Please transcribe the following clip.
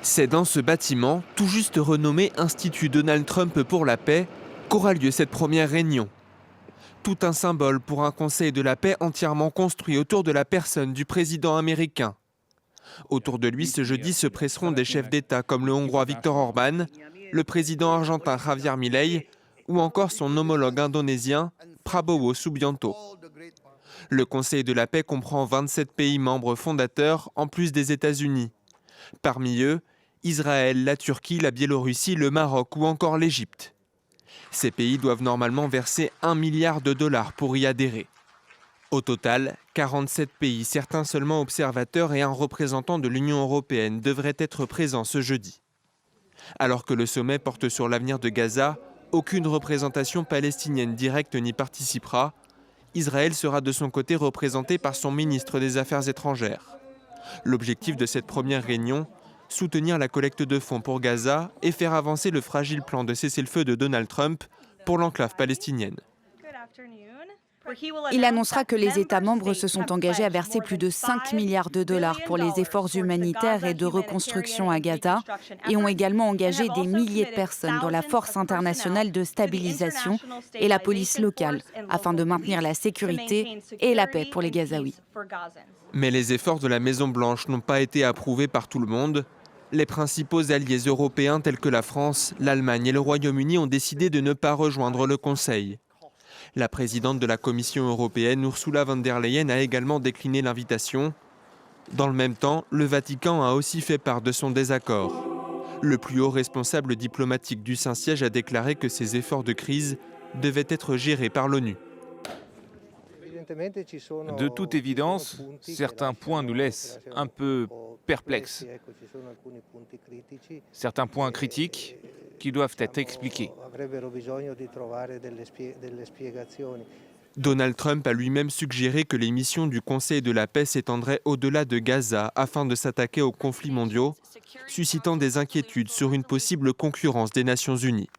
C'est dans ce bâtiment, tout juste renommé Institut Donald Trump pour la paix, qu'aura lieu cette première réunion. Tout un symbole pour un conseil de la paix entièrement construit autour de la personne du président américain. Autour de lui, ce jeudi, se presseront des chefs d'État comme le Hongrois Viktor Orban, le président argentin Javier Milei ou encore son homologue indonésien Prabowo Subianto. Le Conseil de la paix comprend 27 pays membres fondateurs en plus des États-Unis. Parmi eux, Israël, la Turquie, la Biélorussie, le Maroc ou encore l'Égypte. Ces pays doivent normalement verser 1 milliard de dollars pour y adhérer. Au total, 47 pays, certains seulement observateurs et un représentant de l'Union européenne devraient être présents ce jeudi. Alors que le sommet porte sur l'avenir de Gaza, aucune représentation palestinienne directe n'y participera. Israël sera de son côté représenté par son ministre des Affaires étrangères. L'objectif de cette première réunion, soutenir la collecte de fonds pour Gaza et faire avancer le fragile plan de cessez-le-feu de Donald Trump pour l'enclave palestinienne. Il annoncera que les États membres se sont engagés à verser plus de 5 milliards de dollars pour les efforts humanitaires et de reconstruction à Gaza et ont également engagé des milliers de personnes dans la force internationale de stabilisation et la police locale afin de maintenir la sécurité et la paix pour les Gazaouis. Mais les efforts de la Maison-Blanche n'ont pas été approuvés par tout le monde. Les principaux alliés européens tels que la France, l'Allemagne et le Royaume-Uni ont décidé de ne pas rejoindre le Conseil. La présidente de la Commission européenne, Ursula von der Leyen, a également décliné l'invitation. Dans le même temps, le Vatican a aussi fait part de son désaccord. Le plus haut responsable diplomatique du Saint-Siège a déclaré que ces efforts de crise devaient être gérés par l'ONU. De toute évidence, certains points nous laissent un peu perplexes. Certains points critiques qui doivent être expliqués. Donald Trump a lui-même suggéré que les missions du Conseil de la paix s'étendraient au-delà de Gaza afin de s'attaquer aux conflits mondiaux, suscitant des inquiétudes sur une possible concurrence des Nations Unies.